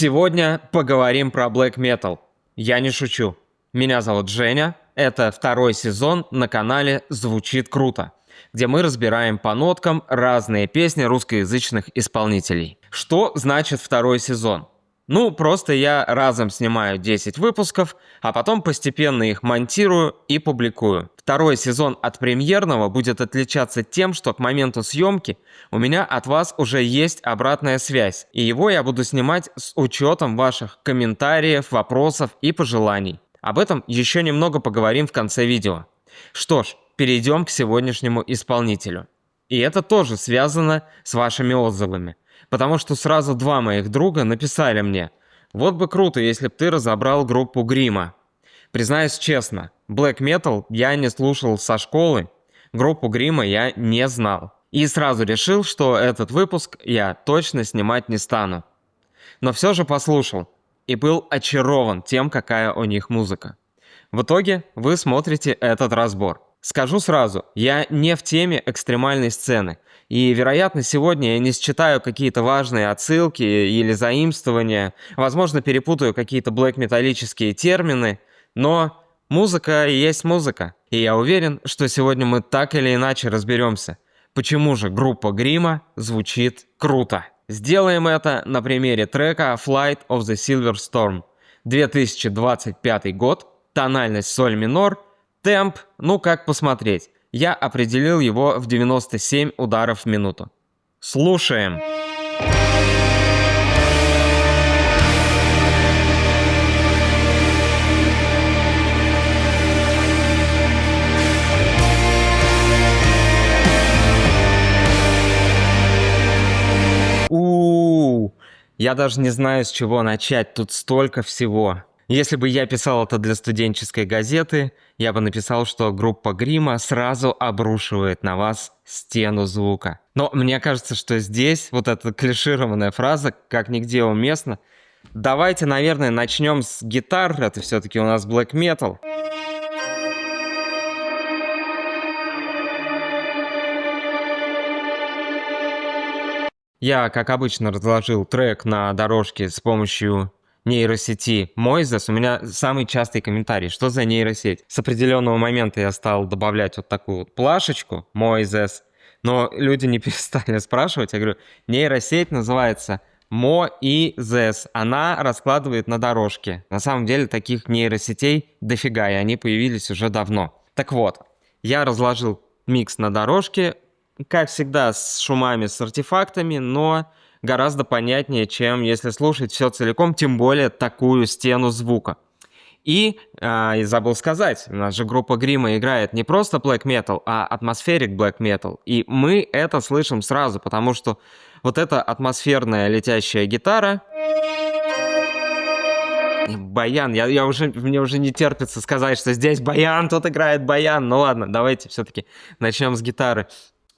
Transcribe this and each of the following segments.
Сегодня поговорим про Black Metal. Я не шучу. Меня зовут Женя. Это второй сезон на канале «Звучит круто», где мы разбираем по ноткам разные песни русскоязычных исполнителей. Что значит второй сезон? Просто я разом снимаю 10 выпусков, а потом постепенно их монтирую и публикую. Второй сезон от премьерного будет отличаться тем, что к моменту съемки у меня от вас уже есть обратная связь, и его я буду снимать с учетом ваших комментариев, вопросов и пожеланий. Об этом еще немного поговорим в конце видео. Что ж, перейдем к сегодняшнему исполнителю. И это тоже связано с вашими отзывами. Потому что сразу два моих друга написали мне: вот бы круто, если бы ты разобрал группу Грима. Признаюсь честно, Black Metal я не слушал со школы, группу Грима я не знал. И сразу решил, что этот выпуск я точно снимать не стану. Но все же послушал и был очарован тем, какая у них музыка. В итоге вы смотрите этот разбор. Скажу сразу, я не в теме экстремальной сцены. И, вероятно, сегодня я не считаю какие-то важные отсылки или заимствования. Возможно, перепутаю какие-то блэк-металлические термины. Но музыка и есть музыка. И я уверен, что сегодня мы так или иначе разберемся, почему же группа Грима звучит круто. Сделаем это на примере трека Flight of the Silver Storm. 2025 год, тональность соль минор, темп, как посмотреть. Я определил его в 97 ударов в минуту. Слушаем. Я даже не знаю, с чего начать, тут столько всего. Если бы я писал это для студенческой газеты, я бы написал, что группа Грима сразу обрушивает на вас стену звука. Но мне кажется, что здесь вот эта клишированная фраза как нигде уместна. Давайте, наверное, начнем с гитар, это все-таки у нас Black Metal. Я, как обычно, разложил трек на дорожке с помощью нейросети Moises. У меня самый частый комментарий: что за нейросеть? С определенного момента я стал добавлять вот такую вот плашечку Moises, но люди не перестали спрашивать. Я говорю, нейросеть называется Moises. Она раскладывает на дорожке. На самом деле таких нейросетей дофига, и они появились уже давно. Так вот, я разложил микс на дорожке, как всегда, с шумами, с артефактами, но гораздо понятнее, чем если слушать все целиком, тем более такую стену звука. И забыл сказать, у нас же группа Грима играет не просто Black Metal, а атмосферик Black Metal. И мы это слышим сразу, потому что вот эта атмосферная летящая гитара... Баян, мне уже не терпится сказать, что здесь баян, тут играет баян. Ну ладно, давайте все-таки начнем с гитары.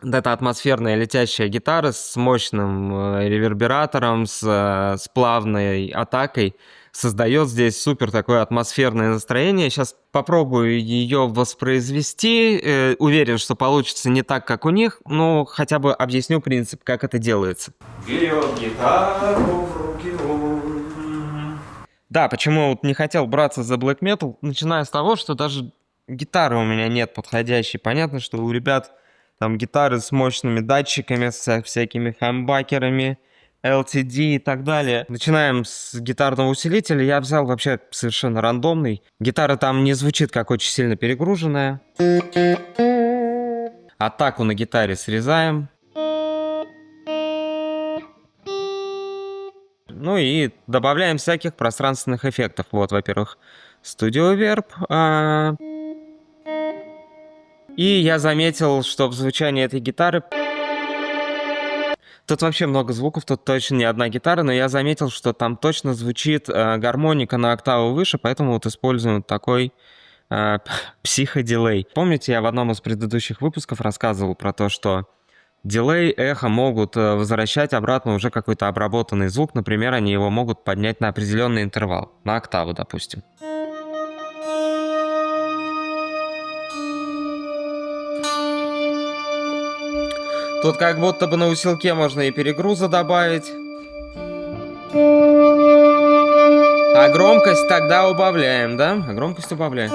Вот эта атмосферная летящая гитара с мощным ревербератором, с плавной атакой создает здесь супер такое атмосферное настроение. Сейчас попробую ее воспроизвести. Уверен, что получится не так, как у них, но хотя бы объясню принцип, как это делается. Берет гитару в руки он. Да, почему вот не хотел браться за Black Metal, начиная с того, что даже гитары у меня нет подходящей. Понятно, что у ребят там гитары с мощными датчиками, с всякими хамбакерами, LTD и так далее. Начинаем с гитарного усилителя. Я взял вообще совершенно рандомный. Гитара там не звучит как очень сильно перегруженная. Атаку на гитаре срезаем. И добавляем всяких пространственных эффектов. Вот, во-первых, Studio Verb. И я заметил, что в звучании этой гитары... Тут вообще много звуков, тут точно не одна гитара, но я заметил, что там точно звучит гармоника на октаву выше, поэтому вот используем такой психодилей. Помните, я в одном из предыдущих выпусков рассказывал про то, что дилей, эхо могут возвращать обратно уже какой-то обработанный звук. Например, они его могут поднять на определенный интервал, на октаву, допустим. Тут как будто бы на усилке можно и перегруза добавить. А громкость тогда убавляем, да? А громкость убавляем.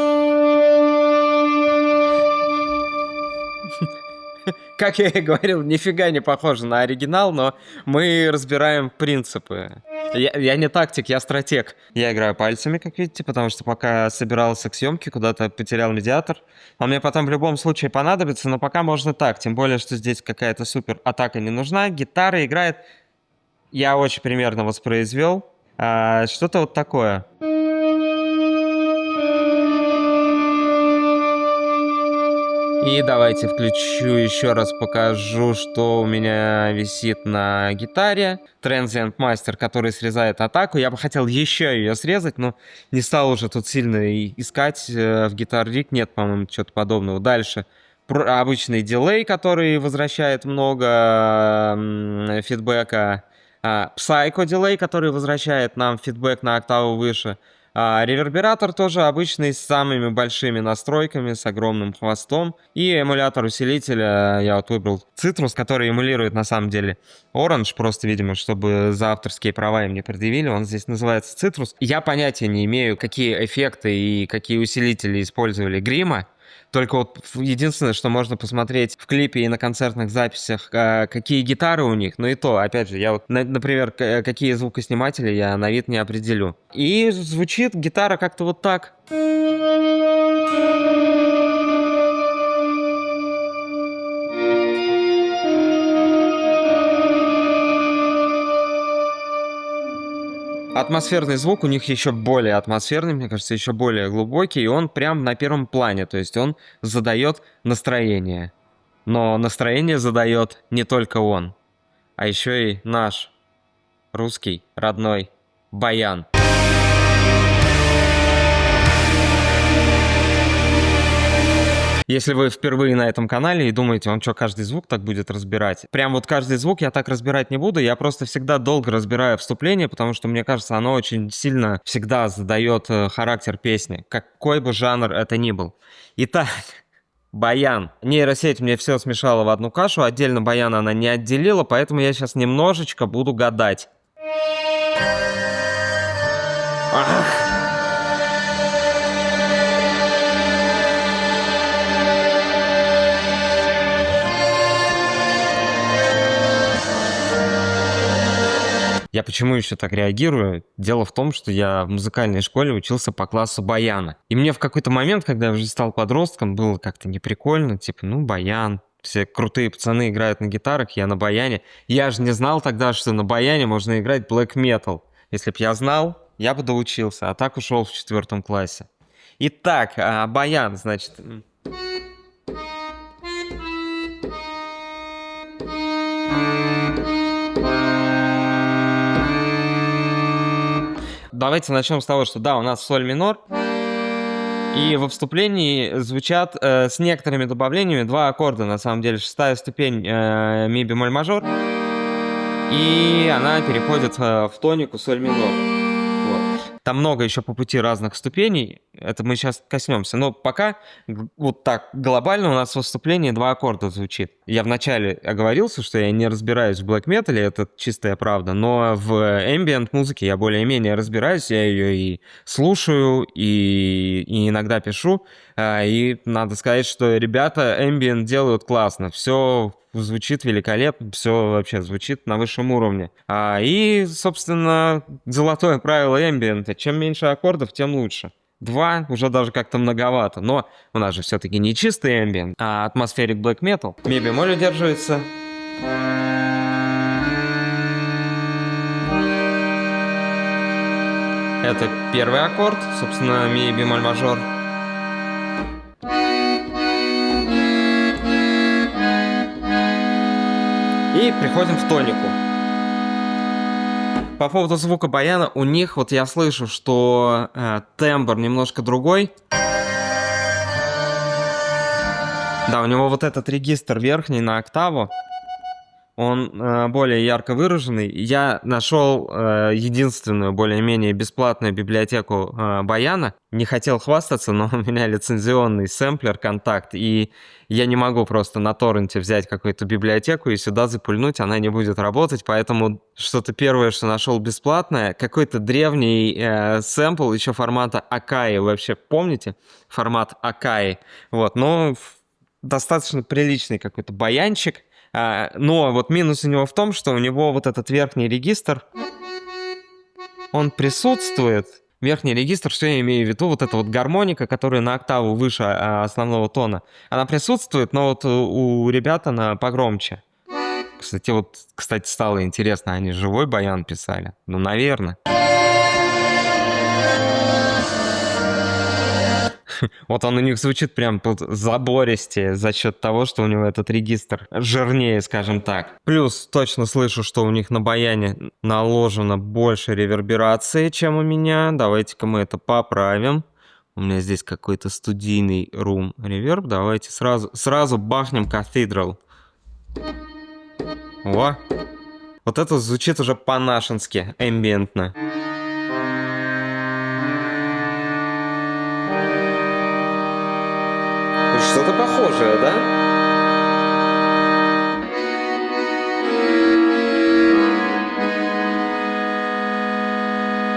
Как я и говорил, нифига не похоже на оригинал, но мы разбираем принципы. Я не тактик, я стратег. Я играю пальцами, как видите, потому что пока собирался к съемке, куда-то потерял медиатор. Он мне потом в любом случае понадобится, но пока можно так. Тем более, что здесь какая-то супер атака не нужна. Гитара играет. Я очень примерно воспроизвел. Что-то вот такое. И давайте включу еще раз, покажу, что у меня висит на гитаре. Transient Master, который срезает атаку. Я бы хотел еще ее срезать, но не стал уже тут сильно искать. В Guitar Rig нет, по-моему, чего-то подобного. Дальше. Обычный дилей, который возвращает много фидбэка. Psycho дилей, который возвращает нам фидбэк на октаву выше. Ревербератор тоже обычный, с самыми большими настройками, с огромным хвостом. И эмулятор усилителя я вот выбрал Citrus, который эмулирует на самом деле Orange, просто, видимо, чтобы за авторские права им не предъявили. Он здесь называется Citrus. Я понятия не имею, какие эффекты и какие усилители использовали Грима. Только вот единственное, что можно посмотреть в клипе и на концертных записях, какие гитары у них. Ну и то, опять же, я вот, например, какие звукосниматели я на вид не определю. И звучит гитара как-то вот так. Атмосферный звук у них еще более атмосферный, мне кажется, еще более глубокий, и он прям на первом плане, то есть он задает настроение. Но настроение задает не только он, а еще и наш русский родной баян. Если вы впервые на этом канале и думаете, он что, каждый звук так будет разбирать? Прям вот каждый звук я так разбирать не буду, я просто всегда долго разбираю вступление, потому что, мне кажется, оно очень сильно всегда задает характер песни, какой бы жанр это ни был. Итак, баян. Нейросеть мне все смешала в одну кашу, отдельно баян она не отделила, поэтому я сейчас немножечко буду гадать. Ах! Я почему еще так реагирую? Дело в том, что я в музыкальной школе учился по классу баяна. И мне в какой-то момент, когда я уже стал подростком, было как-то неприкольно. Типа, ну, баян. Все крутые пацаны играют на гитарах, я на баяне. Я же не знал тогда, что на баяне можно играть black metal. Если б я знал, я бы доучился. А так ушел в 4 классе. Итак, баян, значит... Давайте начнем с того, что да, у нас соль минор. И во вступлении звучат с некоторыми добавлениями два аккорда, на самом деле. 6-я ступень ми бемоль мажор. И она переходит в тонику соль минор. Вот. Там много еще по пути разных ступеней. Это мы сейчас коснемся. Но пока вот так глобально у нас в вступлении два аккорда звучит. Я вначале оговорился, что я не разбираюсь в black metal, это чистая правда. Но в ambient музыке я более-менее разбираюсь. Я ее и слушаю, и иногда пишу. И надо сказать, что ребята ambient делают классно. Все звучит великолепно, все вообще звучит на высшем уровне. И, собственно, золотое правило эмбиента: чем меньше аккордов, тем лучше. 2 уже даже как-то многовато, но у нас же все-таки не чистый эмбиент, а атмосферик black metal. Ми бемоль удерживается. Это первый аккорд, собственно, ми бемоль мажор. И приходим в тонику. По поводу звука баяна, у них, вот я слышу, что тембр немножко другой. Да, у него вот этот регистр верхний на октаву, он более ярко выраженный. Я нашел единственную более-менее бесплатную библиотеку баяна. Не хотел хвастаться, но у меня лицензионный сэмплер «Контакт», и я не могу просто на торренте взять какую-то библиотеку и сюда запульнуть, она не будет работать, поэтому что-то первое, что нашел бесплатное, какой-то древний сэмпл еще формата Акаи. Вы вообще помните формат Акаи? Вот, но достаточно приличный какой-то баянчик. Но вот минус у него в том, что у него вот этот верхний регистр, он присутствует. Верхний регистр, что я имею в виду, вот эта вот гармоника, которая на октаву выше основного тона, она присутствует, но вот у ребят она погромче. Кстати, стало интересно, они живой баян писали? Ну, наверное. Вот он у них звучит прям тут забористее за счет того, что у него этот регистр жирнее, скажем так. Плюс точно слышу, что у них на баяне наложено больше реверберации, чем у меня. Давайте-ка мы это поправим. У меня здесь какой-то студийный рум реверб. Давайте сразу бахнем Cathedral. О! Вот это звучит уже по-нашенски, эмбиентно. Что-то похожее, да?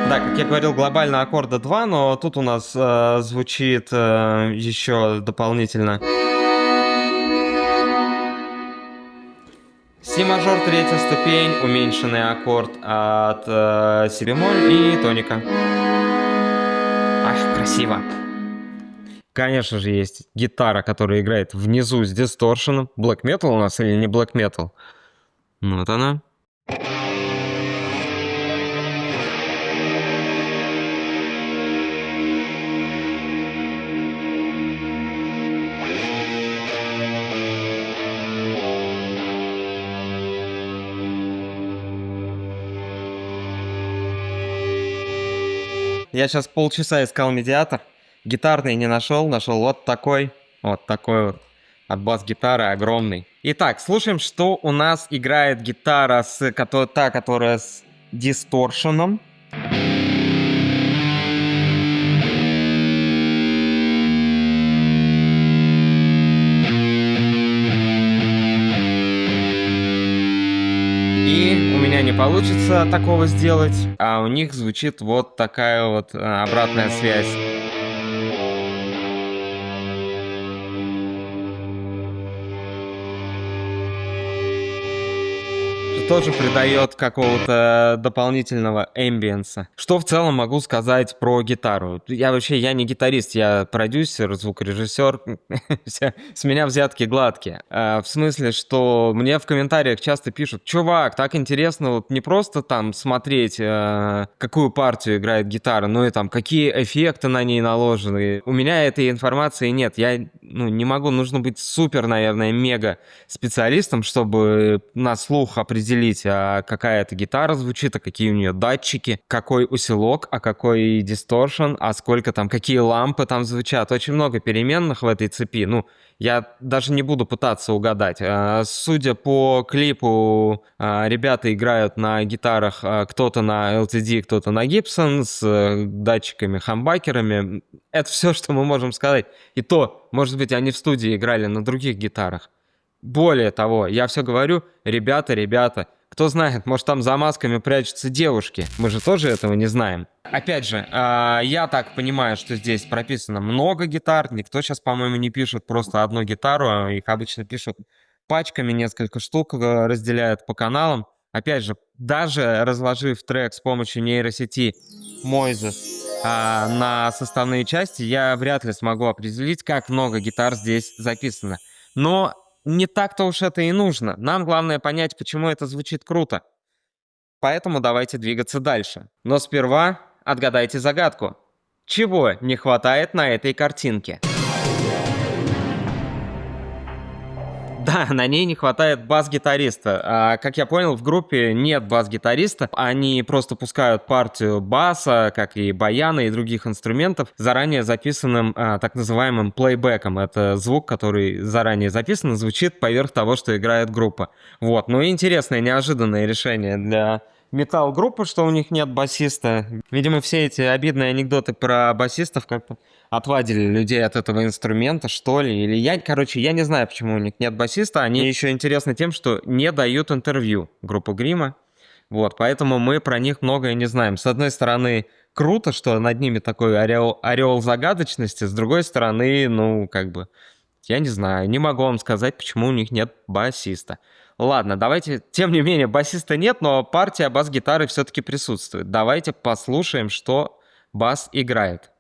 Да, как я говорил, глобально аккорда 2, но тут у нас звучит еще дополнительно. Си мажор, третья ступень, уменьшенный аккорд от си бемоль и тоника. Ах, красиво. Конечно же, есть гитара, которая играет внизу с дисторшеном. Black Metal у нас или не Black Metal? Вот она. Я сейчас полчаса искал медиатор. Гитарный не нашел вот такой вот от бас-гитары огромный. Итак, слушаем, что у нас играет гитара, которая с дисторшеном. И у меня не получится такого сделать, а у них звучит вот такая вот обратная связь. Тоже придает какого-то дополнительного эмбиенса. Что в целом могу сказать про гитару? Я не гитарист, я продюсер, звукорежиссер. С меня взятки гладкие. В смысле, что мне в комментариях часто пишут: чувак, так интересно вот не просто там смотреть, какую партию играет гитара, но и там какие эффекты на ней наложены. У меня этой информации нет. Я не могу, нужно быть супер, наверное, мега специалистом, чтобы на слух определить, какая это гитара звучит, а какие у нее датчики, какой усилок, а какой дисторшн, а сколько там, какие лампы там звучат. Очень много переменных в этой цепи. Я даже не буду пытаться угадать. Судя по клипу, ребята играют на гитарах, кто-то на LTD, кто-то на Gibson, с датчиками, хамбакерами. Это все, что мы можем сказать. И то, может быть, они в студии играли на других гитарах. Более того, я все говорю: ребята, кто знает, может там за масками прячутся девушки. Мы же тоже этого не знаем. Опять же, я так понимаю, что здесь прописано много гитар. Никто сейчас, по-моему, не пишет просто одну гитару. Их обычно пишут пачками, несколько штук разделяют по каналам. Опять же, даже разложив трек с помощью нейросети Moises на составные части, я вряд ли смогу определить, как много гитар здесь записано. Но не так-то уж это и нужно. Нам главное понять, почему это звучит круто. Поэтому давайте двигаться дальше. Но сперва отгадайте загадку. Чего не хватает на этой картинке? Да, на ней не хватает бас-гитариста. Как я понял, в группе нет бас-гитариста. Они просто пускают партию баса, как и баяна и других инструментов, заранее записанным так называемым плейбеком. Это звук, который заранее записан и звучит поверх того, что играет группа. Вот. Ну и интересное, неожиданное решение для метал-группы, что у них нет басиста. Видимо, все эти обидные анекдоты про басистов как-то отвадили людей от этого инструмента, что ли. Или я не знаю, почему у них нет басиста. Они еще интересны тем, что не дают интервью, группу Грима. Вот, поэтому мы про них многое не знаем. С одной стороны, круто, что над ними такой ореол загадочности. С другой стороны, ну, как бы, я не знаю, не могу вам сказать, почему у них нет басиста. Ладно, давайте, тем не менее, басиста нет, но партия бас-гитары все-таки присутствует. Давайте послушаем, что бас играет.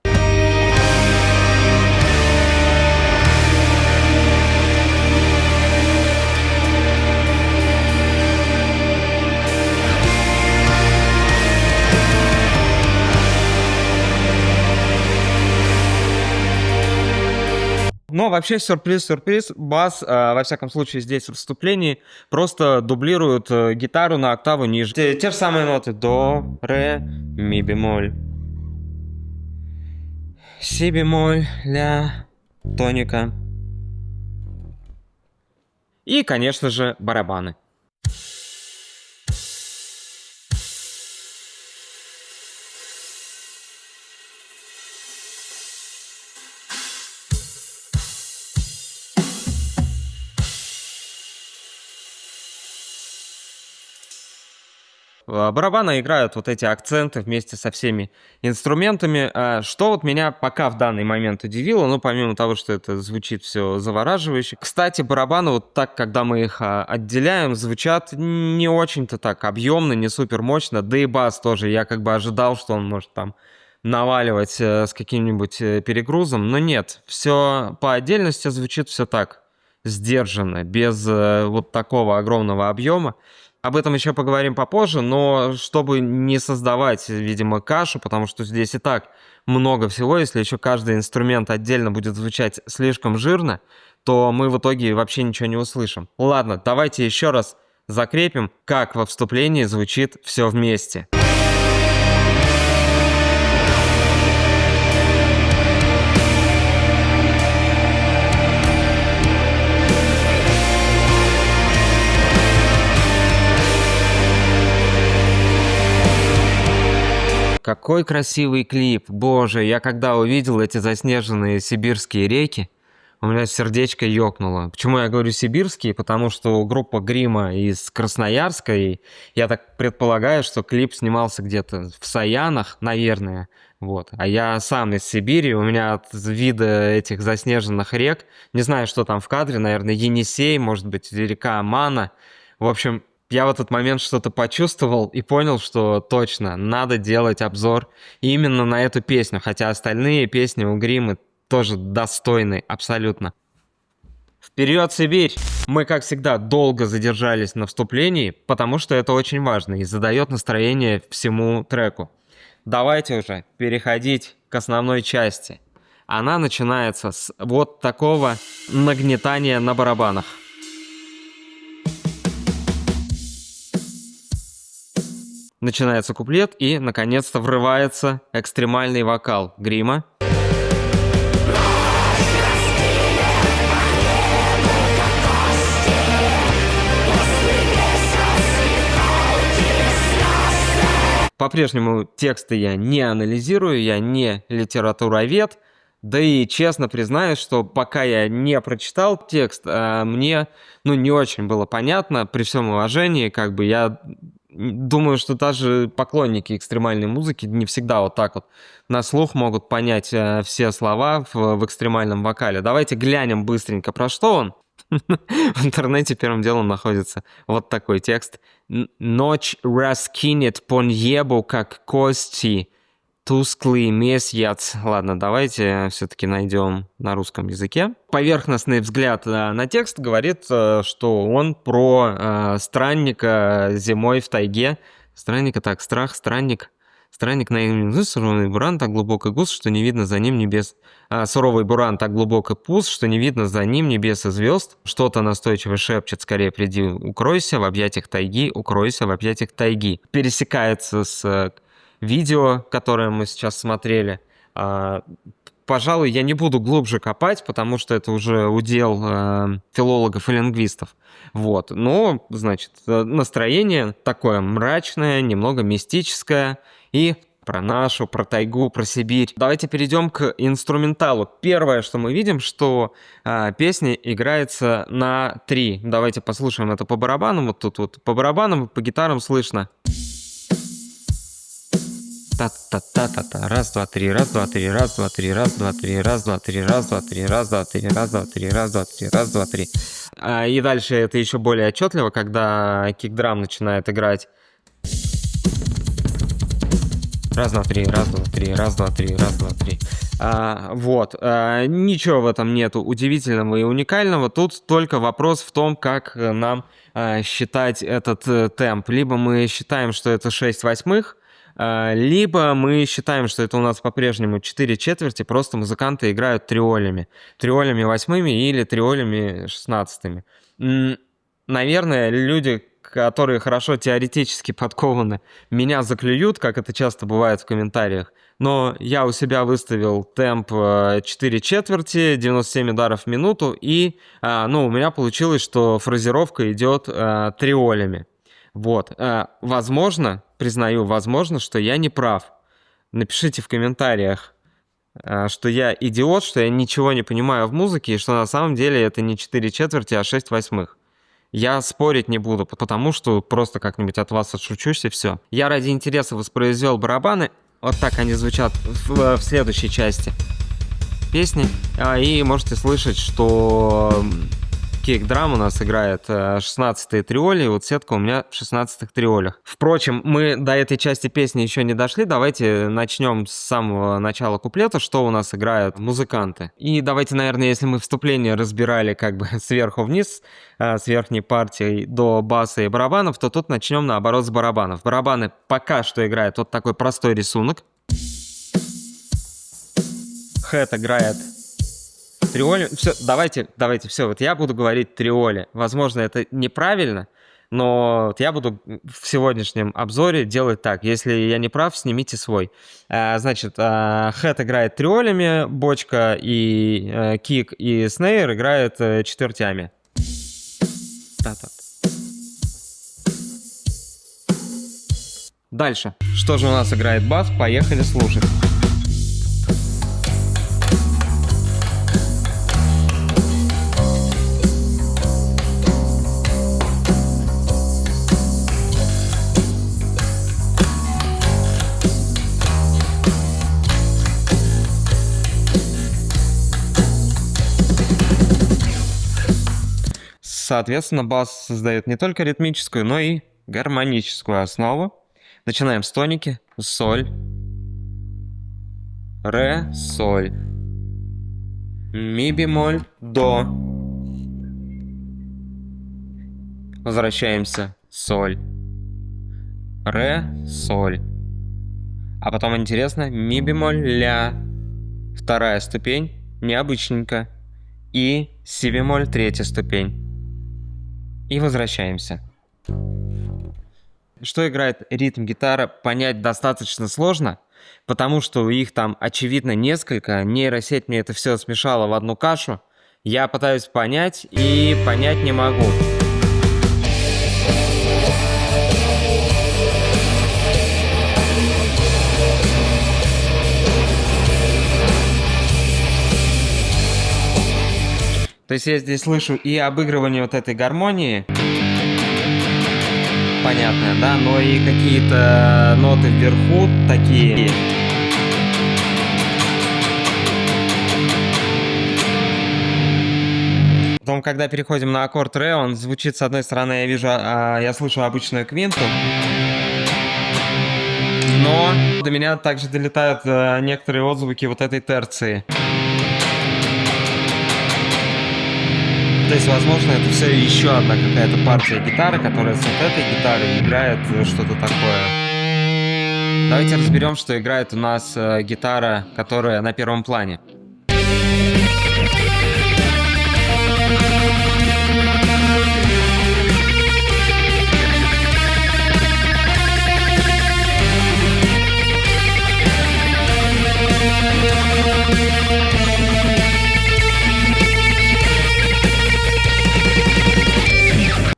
Но вообще сюрприз, бас, во всяком случае здесь в вступлении, просто дублирует гитару на октаву ниже. Те же самые ноты: до, ре, ми бемоль, си бемоль, ля, тоника. И, конечно же, барабаны. Барабаны играют вот эти акценты вместе со всеми инструментами. Что вот меня пока в данный момент удивило, ну, помимо того, что это звучит все завораживающе. Кстати, барабаны вот так, когда мы их отделяем, звучат не очень-то так объемно, не супер мощно. Да и бас тоже. Я как бы ожидал, что он может там наваливать с каким-нибудь перегрузом, но нет. Все по отдельности звучит все так, сдержанно, без вот такого огромного объема. Об этом еще поговорим попозже, но чтобы не создавать, видимо, кашу, потому что здесь и так много всего, если еще каждый инструмент отдельно будет звучать слишком жирно, то мы в итоге вообще ничего не услышим. Ладно, давайте еще раз закрепим, как во вступлении звучит все вместе. Какой красивый клип. Боже, я когда увидел эти заснеженные сибирские реки, у меня сердечко ёкнуло. Почему я говорю сибирские? Потому что группа Грима из Красноярска, и я так предполагаю, что клип снимался где-то в Саянах, наверное. Вот. А я сам из Сибири, у меня от вида этих заснеженных рек, не знаю, что там в кадре, наверное, Енисей, может быть, река Амана. В общем, я в этот момент что-то почувствовал и понял, что точно надо делать обзор именно на эту песню, хотя остальные песни у Гримы тоже достойны абсолютно. Вперед, Сибирь! Мы, как всегда, долго задержались на вступлении, потому что это очень важно и задает настроение всему треку. Давайте уже переходить к основной части. Она начинается с вот такого нагнетания на барабанах. Начинается куплет и, наконец-то, врывается экстремальный вокал Грима. По-прежнему тексты я не анализирую, я не литературовед. Да и честно признаюсь, что пока я не прочитал текст, мне не очень было понятно, при всем уважении, как бы я думаю, что даже поклонники экстремальной музыки не всегда вот так вот на слух могут понять все слова в экстремальном вокале. Давайте глянем быстренько, про что он. В интернете первым делом находится вот такой текст. «Ночь раскинет по небу, как кости, тусклый месяц». Ладно, давайте все-таки найдем на русском языке. Поверхностный взгляд на текст говорит, что он про странника зимой в тайге. Странника, так, страх, странник. Странник на имя суровый буран, так глубокий гус, что не видно за ним небес. Суровый буран, так глубокий пуст, что не видно за ним небес и звезд. Что-то настойчиво шепчет, скорее приди, укройся в объятиях тайги, укройся в объятиях тайги. Пересекается с видео, которое мы сейчас смотрели. Пожалуй, я не буду глубже копать, потому что это уже удел филологов и лингвистов. Вот. Но, значит, настроение такое мрачное, немного мистическое. И про тайгу, про Сибирь. Давайте перейдем к инструменталу. Первое, что мы видим, что песня играется на 3. Давайте послушаем это по барабанам. Вот тут вот по барабанам, по гитарам слышно. Та-та-та-та-та. Раз, два, три, раз, два, три, раз, два, три, раз, два, три, раз, два, три, раз, два, три, раз, два, три, раз, два, три, раз, два, три, раз, два, три. И дальше это еще более отчетливо, когда кикдрам начинает играть. Раз, два, три, раз, два, три, раз, два, три, раз, два, три. Вот. Ничего в этом нету удивительного и уникального. Тут только вопрос в том, как нам считать этот темп. Либо мы считаем, что это 6/8, либо мы считаем, что это у нас по-прежнему 4/4, просто музыканты играют триолями. Триолями 8 или триолями 16. Наверное, люди, которые хорошо теоретически подкованы, меня заклюют, как это часто бывает в комментариях. Но я у себя выставил темп 4/4, 97 ударов в минуту, и у меня получилось, что фразировка идет триолями. Вот. Возможно, признаю, возможно, что я не прав. Напишите в комментариях, что я идиот, что я ничего не понимаю в музыке, и что на самом деле это не 4/4, а 6/8. Я спорить не буду, потому что просто как-нибудь от вас отшучусь и все. Я ради интереса воспроизвел барабаны. Вот так они звучат в следующей части песни. И можете слышать, что кик-драм у нас играет 16-е триоли, и вот сетка у меня в 16-х триолях. Впрочем, мы до этой части песни еще не дошли. Давайте начнем с самого начала куплета, что у нас играют музыканты. И давайте, наверное, если мы вступление разбирали как бы сверху вниз, с верхней партией до баса и барабанов, то тут начнем наоборот с барабанов. Барабаны пока что играют вот такой простой рисунок. Хэт играет триоли. Все, давайте, все. Вот я буду говорить триоли. Возможно, это неправильно, но вот я буду в сегодняшнем обзоре делать так. Если я не прав, снимите свой. Значит, хэт играет триолями, бочка и кик и снейр играют четвертями. Дальше. Что же у нас играет бас? Поехали слушать. Соответственно, бас создает не только ритмическую, но и гармоническую основу. Начинаем с тоники. Соль. Ре, соль. Ми бемоль, до. Возвращаемся. Соль. Ре, соль. А потом интересно. Ми бемоль, ля. Вторая ступень. Необычненько. И си бемоль, третья ступень. И возвращаемся. Что играет ритм гитара, понять достаточно сложно, потому что их там, очевидно, несколько. Нейросеть мне это все смешала в одну кашу. Я пытаюсь понять и понять не могу. То есть я здесь слышу и обыгрывание вот этой гармонии, понятно, да, но и какие-то ноты вверху такие. Потом, когда переходим на аккорд ре, он звучит, с одной стороны, я слышу обычную квинту, но до меня также долетают некоторые отзвуки вот этой терции. То есть, возможно, это все еще одна какая-то партия гитары, которая с вот этой гитарой играет что-то такое. Давайте разберем, что играет у нас гитара, которая на первом плане.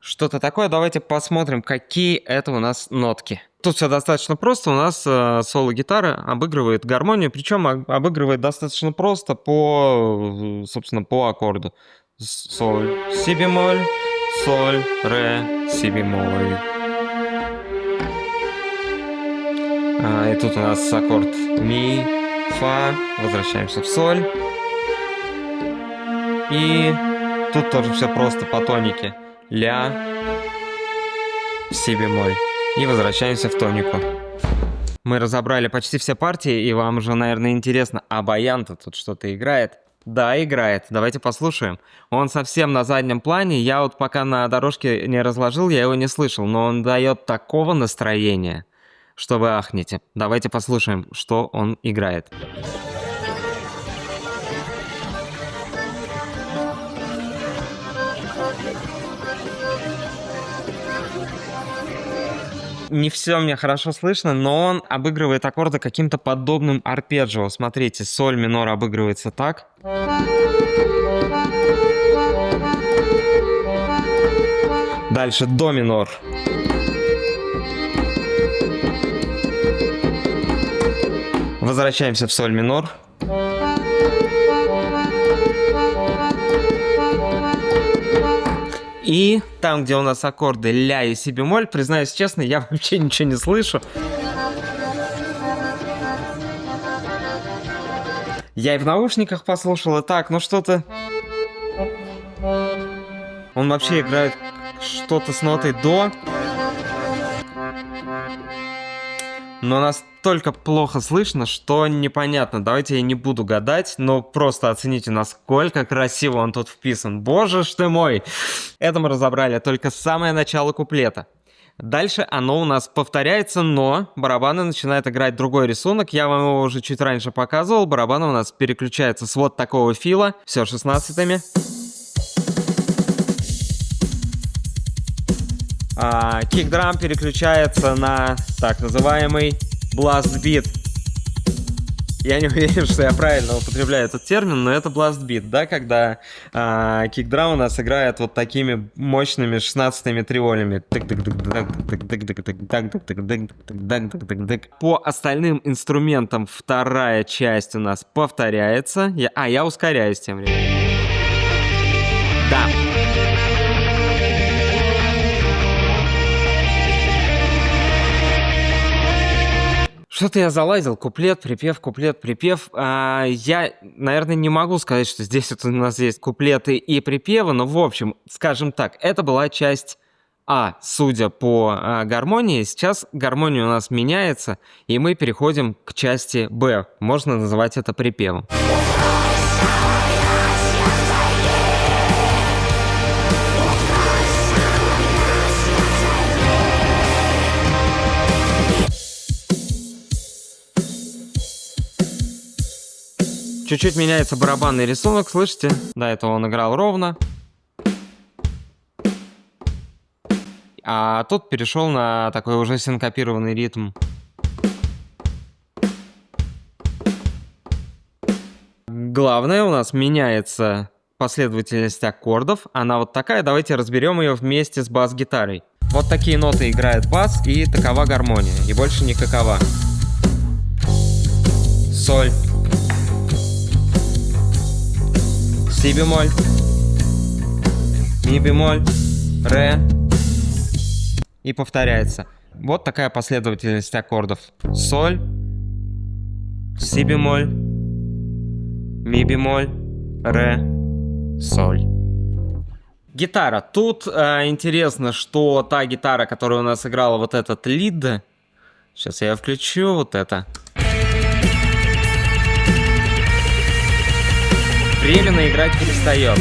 Что-то такое, давайте посмотрим, какие это у нас нотки. Тут все достаточно просто, у нас соло-гитара обыгрывает гармонию, причем обыгрывает достаточно просто собственно, по аккорду. Соль, си бемоль, соль, ре, си бемоль. И тут у нас аккорд ми, фа, возвращаемся в соль. И тут тоже все просто по тонике. Ля, си бемоль. И возвращаемся в тонику. Мы разобрали почти все партии, и вам же, наверное, интересно, а баян-то тут что-то играет? Да, играет. Давайте послушаем. Он совсем на заднем плане. Я вот пока на дорожке не разложил, я его не слышал. Но он дает такого настроения, что вы ахнете. Давайте послушаем, что он играет. Не все мне хорошо слышно, но он обыгрывает аккорды каким-то подобным арпеджио. Смотрите, соль минор обыгрывается так. Дальше до минор. Возвращаемся в соль минор. И там, где у нас аккорды ля и си бемоль, признаюсь честно, я вообще ничего не слышу. Я и в наушниках послушал, и так, ну что-то... Он вообще играет что-то с нотой до. Но настолько плохо слышно, что непонятно. Давайте я не буду гадать, но просто оцените, насколько красиво он тут вписан. Боже ж ты мой! Это мы разобрали только самое начало куплета. Дальше оно у нас повторяется, но барабаны начинают играть другой рисунок. Я вам его уже чуть раньше показывал. Барабаны у нас переключаются с вот такого фила. Все 16-ми. Кикдрам переключается на так называемый blast beat. Я не уверен, что я правильно употребляю этот термин, но это blast beat, да, когда кикдрам у нас играет вот такими мощными 16-ми триолями. По остальным инструментам вторая часть у нас повторяется. Я ускоряюсь тем временем. Да. Что-то я залазил, куплет, припев. Я, наверное, не могу сказать, что здесь вот у нас есть куплеты и припевы, но, в общем, скажем так, это была часть А, судя по гармонии. Сейчас гармония у нас меняется, и мы переходим к части Б. Можно называть это припевом. Чуть-чуть меняется барабанный рисунок, слышите? До этого он играл ровно. А тут перешел на такой уже синкопированный ритм. Главное, у нас меняется последовательность аккордов. Она вот такая. Давайте разберем ее вместе с бас-гитарой. Вот такие ноты играет бас, и такова гармония. И больше никакова. Соль. Си бемоль, ми бемоль, ре. И повторяется. Вот такая последовательность аккордов. Соль, си бемоль, ми бемоль, ре, соль. Гитара. Тут интересно, что та гитара, которая у нас играла вот этот лид. Сейчас я включу вот это. Временно играть перестает.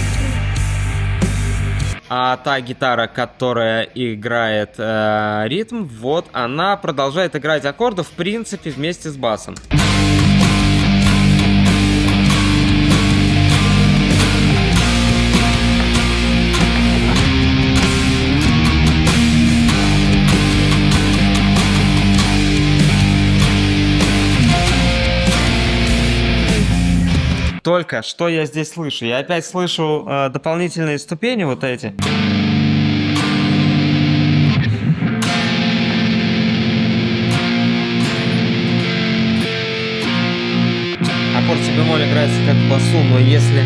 А та гитара, которая играет ритм, вот она продолжает играть аккорды, в принципе, вместе с басом. Только что я здесь слышу? Я опять слышу дополнительные ступени вот эти. Аккорд си бемоль играется как в басу, но если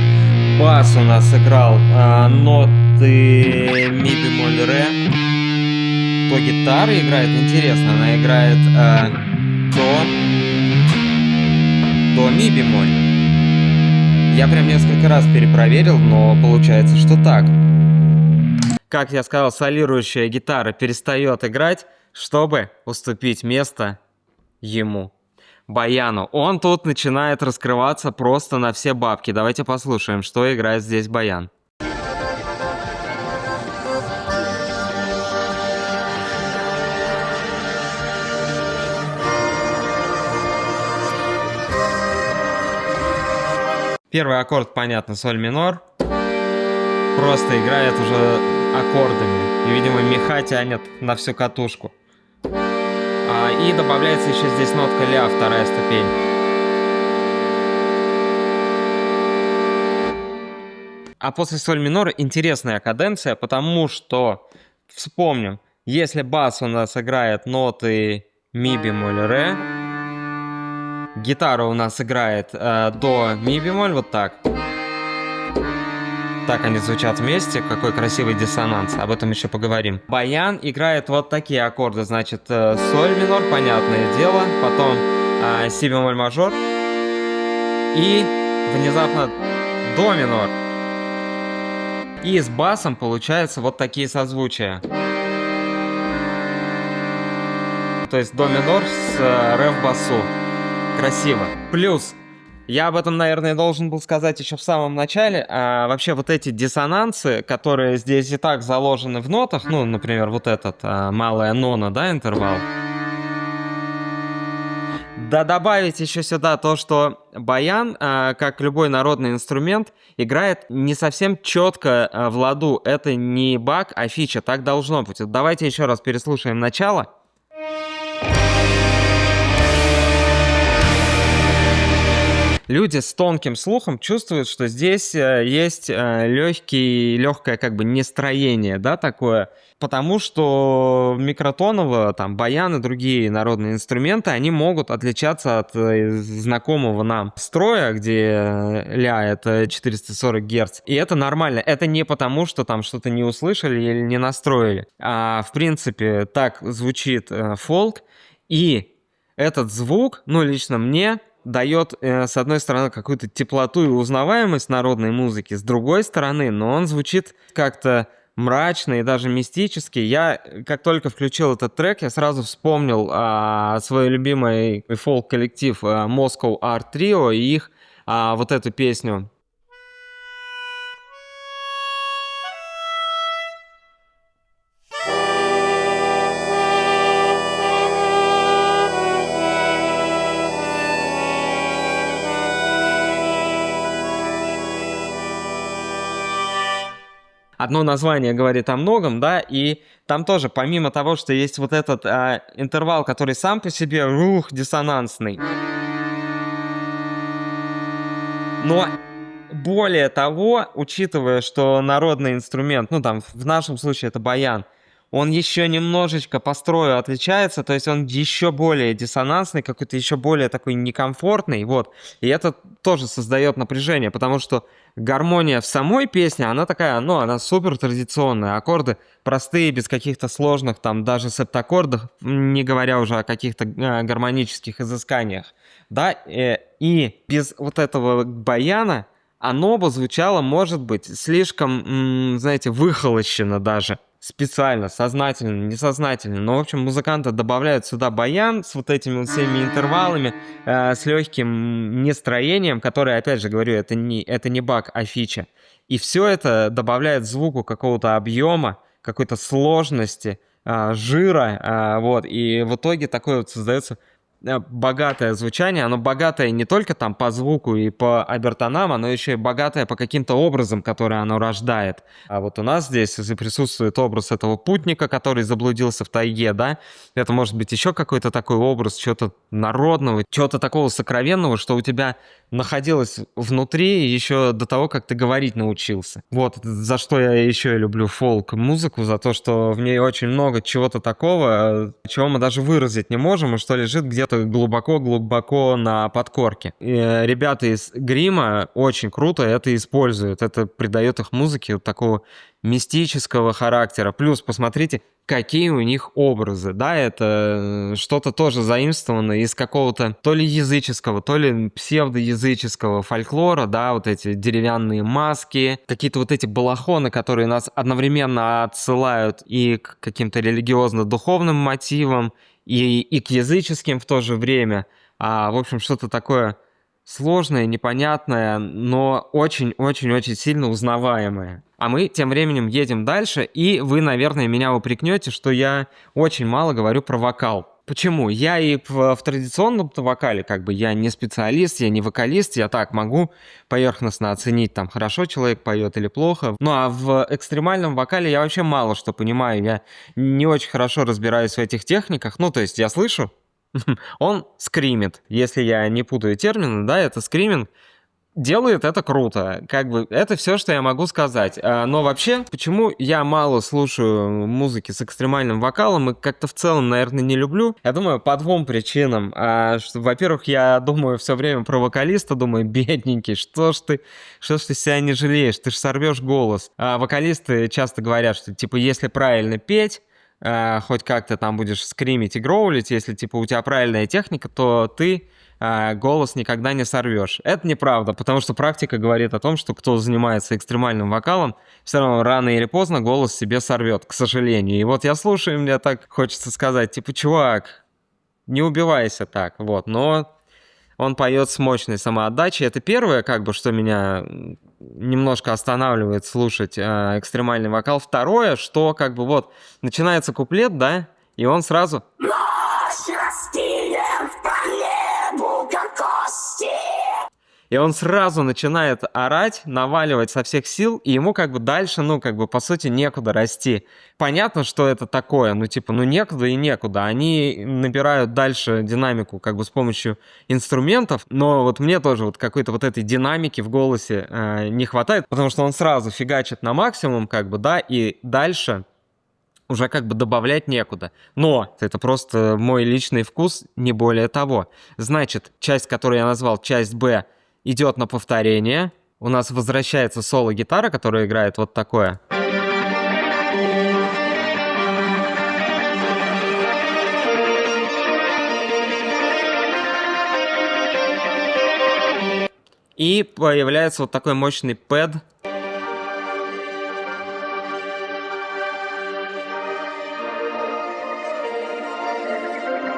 бас у нас играл ноты ми бемоль ре, то гитара играет интересно. Она играет до ми бемоль. Я прям несколько раз перепроверил, но получается, что так. Как я сказал, солирующая гитара перестает играть, чтобы уступить место ему, баяну. Он тут начинает раскрываться просто на все бабки. Давайте послушаем, что играет здесь баян. Первый аккорд, понятно, соль минор. Просто играет уже аккордами. И, видимо, меха тянет на всю катушку. И добавляется еще здесь нотка ля, вторая ступень. А после соль минор интересная каденция, потому что, вспомним, если бас у нас играет ноты ми бемоль ре, гитара у нас играет до ми бемоль, вот так. Так они звучат вместе, какой красивый диссонанс, об этом еще поговорим. Баян играет вот такие аккорды, значит, соль минор, понятное дело, потом си бемоль мажор и внезапно до минор. И с басом получаются вот такие созвучия. То есть до минор с ре в басу. Красиво. Плюс, я об этом, наверное, должен был сказать еще в самом начале, вообще вот эти диссонансы, которые здесь и так заложены в нотах, ну, например, вот этот малая нона, да, интервал. Да добавить еще сюда то, что баян, как любой народный инструмент, играет не совсем четко в ладу. Это не баг, а фича, так должно быть. Вот давайте еще раз переслушаем начало. Люди с тонким слухом чувствуют, что здесь есть легкое как бы нестроение, да, такое. Потому что микротоново, там, баян и другие народные инструменты, они могут отличаться от знакомого нам строя, где ля — это 440 Гц. И это нормально. Это не потому, что там что-то не услышали или не настроили. А в принципе так звучит фолк. И этот звук, ну, лично мне дает, с одной стороны, какую-то теплоту и узнаваемость народной музыки, с другой стороны, но он звучит как-то мрачно и даже мистически. Я, как только включил этот трек, я сразу вспомнил свой любимый фолк-коллектив Moscow Art Trio и их вот эту песню. Одно название говорит о многом, да, и там тоже, помимо того, что есть вот этот интервал, который сам по себе, диссонансный. Но более того, учитывая, что народный инструмент, ну там в нашем случае это баян, он еще немножечко по строю отличается, то есть он еще более диссонансный, какой-то еще более такой некомфортный, вот. И это тоже создает напряжение, потому что гармония в самой песне, она такая, ну, она супер традиционная. Аккорды простые, без каких-то сложных, там, даже септаккордов, не говоря уже о каких-то гармонических изысканиях, да. И без вот этого баяна оно бы звучало, может быть, слишком, знаете, выхолощено даже. специально, сознательно, несознательно. Но, в общем, музыканты добавляют сюда баян с вот этими вот всеми интервалами, с легким нестроением, которое, опять же говорю, это не баг, а фича. И все это добавляет звуку какого-то объема, какой-то сложности, жира, вот. И в итоге такое вот создается богатое звучание, оно богатое не только там по звуку и по обертонам, оно еще и богатое по каким-то образам, которые оно рождает. А вот у нас здесь, если присутствует образ этого путника, который заблудился в тайге, да, это может быть еще какой-то такой образ чего-то народного, чего-то такого сокровенного, что у тебя находилось внутри еще до того, как ты говорить научился. Вот за что я еще люблю фолк-музыку, за то, что в ней очень много чего-то такого, чего мы даже выразить не можем, и что лежит где-то глубоко-глубоко на подкорке. И ребята из Грима очень круто это используют. Это придает их музыке вот такого мистического характера. Плюс, посмотрите, какие у них образы, да, это что-то тоже заимствовано из какого-то то ли языческого, то ли псевдоязыческого фольклора, да, вот эти деревянные маски, какие-то вот эти балахоны, которые нас одновременно отсылают и к каким-то религиозно-духовным мотивам, и к языческим в то же время. В общем, что-то такое сложное, непонятное, но очень-очень-очень сильно узнаваемое. А мы тем временем едем дальше, и вы, наверное, меня упрекнете, что я очень мало говорю про вокал. Почему? Я и в традиционном вокале, как бы, я не специалист, я не вокалист, я так могу поверхностно оценить, там, хорошо человек поет или плохо. Ну, а в экстремальном вокале я вообще мало что понимаю, я не очень хорошо разбираюсь в этих техниках, ну, то есть я слышу, он скримит, если я не путаю термины, да, это скриминг. Делает это круто. Как бы это все, что я могу сказать. Но вообще, почему я мало слушаю музыки с экстремальным вокалом и как-то в целом, наверное, не люблю? Я думаю, по двум причинам. Во-первых, я думаю все время про вокалиста, думаю, бедненький, что ж ты себя не жалеешь, ты ж сорвешь голос. Вокалисты часто говорят, что типа если правильно петь, хоть как-то там будешь скримить и гроулить, если типа у тебя правильная техника, то ты голос никогда не сорвешь. Это неправда, потому что практика говорит о том, что кто занимается экстремальным вокалом, все равно рано или поздно голос себе сорвет, к сожалению. И вот я слушаю, и мне так хочется сказать, типа, чувак, не убивайся так, вот. Но он поет с мощной самоотдачей. Это первое, как бы, что меня немножко останавливает слушать экстремальный вокал. Второе, что как бы вот начинается куплет, да, и он сразу... И он сразу начинает орать, наваливать со всех сил, и ему как бы дальше, ну, как бы, по сути, некуда расти. Понятно, что это такое, ну, типа, ну, некуда и некуда. Они набирают дальше динамику как бы с помощью инструментов, но вот мне тоже вот какой-то вот этой динамики в голосе не хватает, потому что он сразу фигачит на максимум, как бы, да, и дальше уже как бы добавлять некуда. Но это просто мой личный вкус, не более того. Значит, часть, которую я назвал часть Б, идет на повторение. У нас возвращается соло-гитара, которая играет вот такое. И появляется вот такой мощный пэд.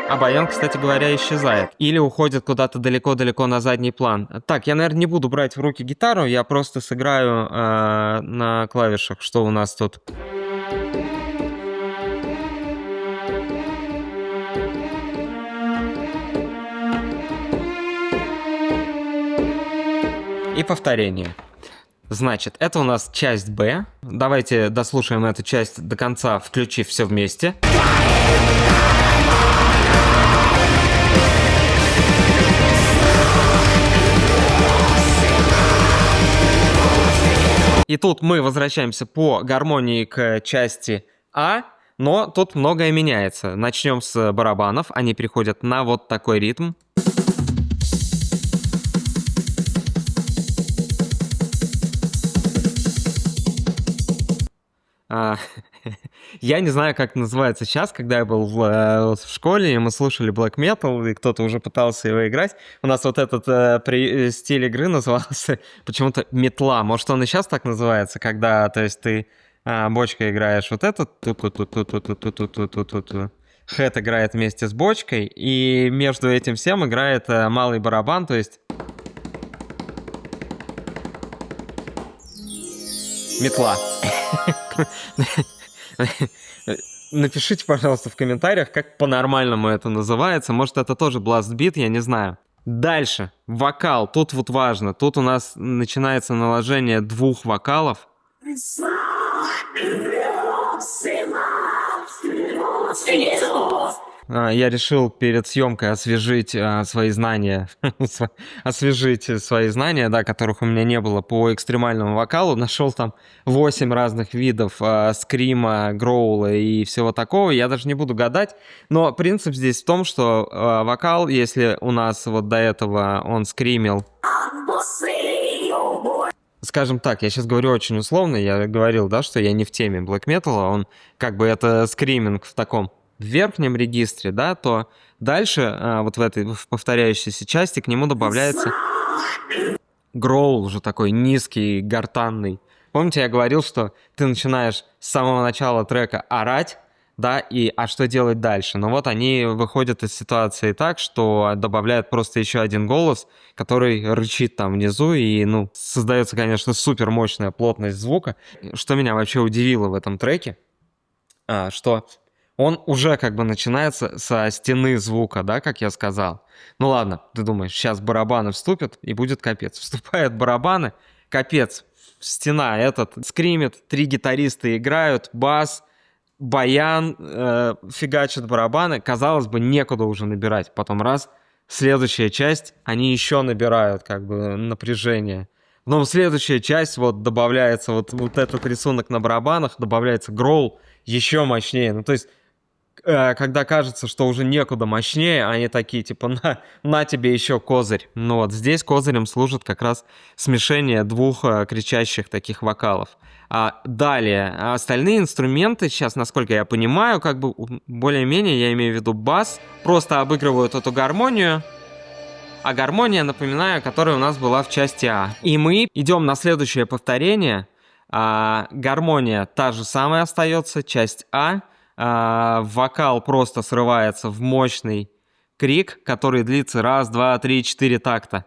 А баян, кстати говоря, исчезает. Или уходит куда-то далеко-далеко на задний план. Так, я, наверное, не буду брать в руки гитару, я просто сыграю на клавишах, что у нас тут. И повторение. Значит, это у нас часть Б. Давайте дослушаем эту часть до конца, включив все вместе. И тут мы возвращаемся по гармонии к части А, но тут многое меняется. Начнем с барабанов. Они переходят на вот такой ритм. Я не знаю, как называется сейчас, когда я был в школе, и мы слушали Black Metal, и кто-то уже пытался его играть. У нас вот этот стиль игры назывался почему-то метла. Может, он и сейчас так называется, когда, то есть, ты бочка играешь вот этот, хэт играет вместе с бочкой, и между этим всем играет малый барабан, то есть метла. Напишите, пожалуйста, в комментариях, как по-нормальному это называется. Может, это тоже бластбит, я не знаю. Дальше. Вокал. Тут вот важно. Тут у нас начинается наложение двух вокалов. Я решил перед съемкой освежить свои знания, да, которых у меня не было по экстремальному вокалу. Нашел там 8 разных видов скрима, гроула и всего такого. Я даже не буду гадать. Но принцип здесь в том, что вокал, если у нас вот до этого он скримил... Скажем так, я сейчас говорю очень условно, я говорил, да, что я не в теме black metal, он как бы это скриминг в таком верхнем регистре, да, то дальше вот в этой в повторяющейся части к нему добавляется гроул уже такой низкий, гортанный. Помните, я говорил, что ты начинаешь с самого начала трека орать, да, и а что делать дальше? Но вот они выходят из ситуации так, что добавляют просто еще один голос, который рычит там внизу, и, ну, создается, конечно, супер мощная плотность звука. Что меня вообще удивило в этом треке, что он уже как бы начинается со стены звука, да, как я сказал. Ну ладно, ты думаешь, сейчас барабаны вступят, и будет капец. Вступают барабаны, капец, стена этот скримит, 3 гитариста играют, бас, баян, фигачат барабаны. Казалось бы, некуда уже набирать. Потом раз, следующая часть, они еще набирают как бы напряжение. Но следующая часть, вот добавляется вот этот рисунок на барабанах, добавляется гроул еще мощнее. Ну то есть, когда кажется, что уже некуда мощнее, они такие типа на тебе еще козырь. Ну вот здесь козырем служит как раз смешение двух кричащих таких вокалов. Далее, остальные инструменты, сейчас, насколько я понимаю, как бы более-менее, я имею в виду бас, просто обыгрывают эту гармонию. А гармония, напоминаю, которая у нас была в части А. И мы идем на следующее повторение. Гармония та же самая остается, часть А. Вокал просто срывается в мощный крик, который длится раз, два, три, 4 такта.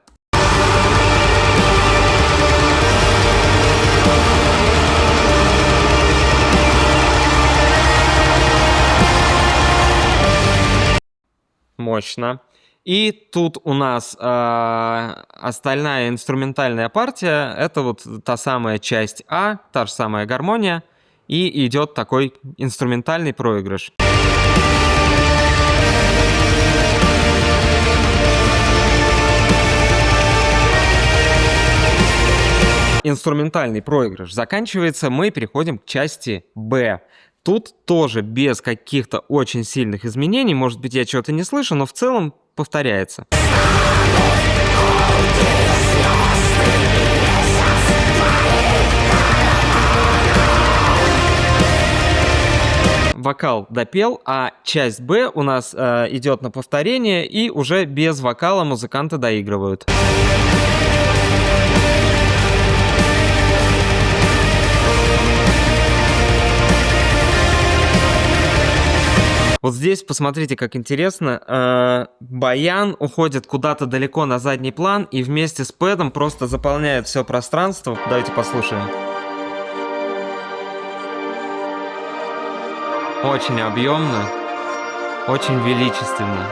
Мощно. И тут у нас остальная инструментальная партия, это вот та самая часть А, та же самая гармония, и идет такой инструментальный проигрыш. Инструментальный проигрыш заканчивается, мы переходим к части Б. Тут тоже без каких-то очень сильных изменений, может быть, я чего-то не слышу, но в целом повторяется. Вокал допел, а часть Б у нас идет на повторение, и уже без вокала музыканты доигрывают. Вот здесь посмотрите, как интересно. Баян уходит куда-то далеко на задний план и вместе с пэдом просто заполняет все пространство. Давайте послушаем. Очень объемно, очень величественно,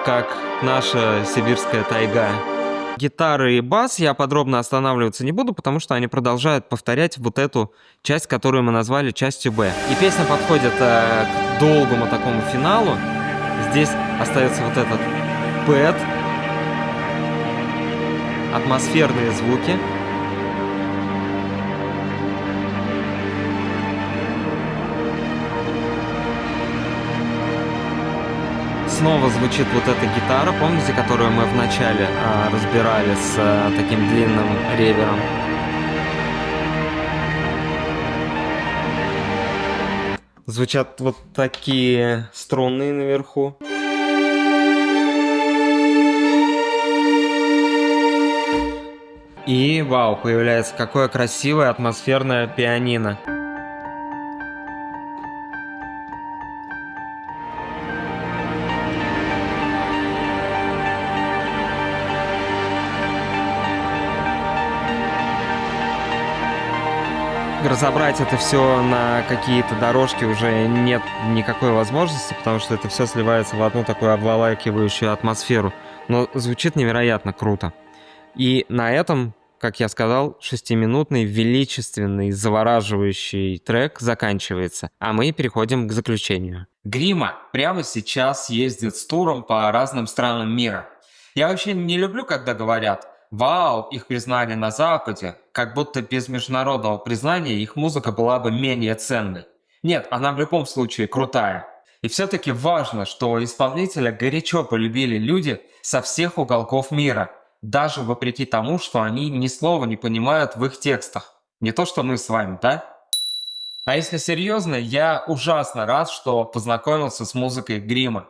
как наша сибирская тайга. Гитары и бас я подробно останавливаться не буду, потому что они продолжают повторять вот эту часть, которую мы назвали частью Б. И песня подходит к долгому такому финалу. Здесь остается вот этот пэд, атмосферные звуки. Снова звучит вот эта гитара, помните, которую мы в начале разбирали с таким длинным ревером? Звучат вот такие струны наверху. И вау, появляется какое красивое атмосферное пианино. разобрать это все на какие-то дорожки уже нет никакой возможности, потому что это все сливается в одну такую обволакивающую атмосферу. Но звучит невероятно круто. И на этом, как я сказал, 6-минутный, величественный, завораживающий трек заканчивается, а мы переходим к заключению. Грима прямо сейчас ездит с туром по разным странам мира. Я вообще не люблю, когда говорят: «Вау, их признали на Западе», как будто без международного признания их музыка была бы менее ценной. Нет, она в любом случае крутая. И все-таки важно, что исполнителя горячо полюбили люди со всех уголков мира, даже вопреки тому, что они ни слова не понимают в их текстах. Не то, что мы с вами, да? А если серьезно, я ужасно рад, что познакомился с музыкой Грима.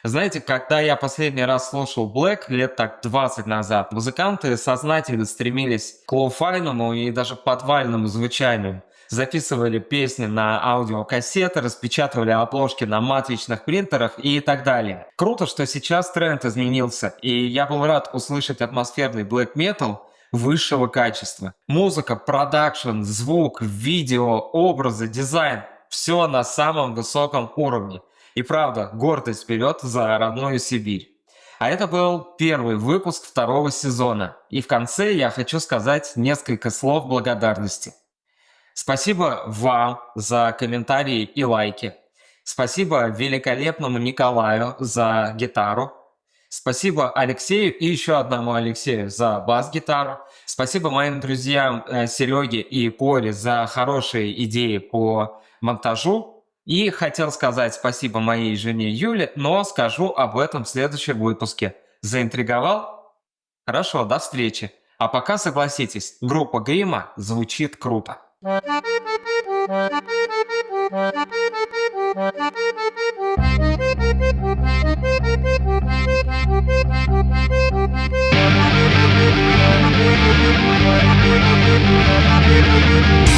Знаете, когда я последний раз слушал Black лет так 20 назад, музыканты сознательно стремились к лоу-файному и даже подвальному звучанию. Записывали песни на аудиокассеты, распечатывали обложки на матричных принтерах и так далее. Круто, что сейчас тренд изменился, и я был рад услышать атмосферный black metal высшего качества. Музыка, продакшн, звук, видео, образы, дизайн – все на самом высоком уровне. И правда, гордость вперед за родную Сибирь. А это был первый выпуск 2-го сезона. И в конце я хочу сказать несколько слов благодарности. Спасибо вам за комментарии и лайки. Спасибо великолепному Николаю за гитару. Спасибо Алексею и еще одному Алексею за бас-гитару. Спасибо моим друзьям Сереге и Коре за хорошие идеи по монтажу. И хотел сказать спасибо моей жене Юле, но скажу об этом в следующем выпуске. Заинтриговал? Хорошо, до встречи. А пока согласитесь, группа Грима звучит круто. We'll be right back.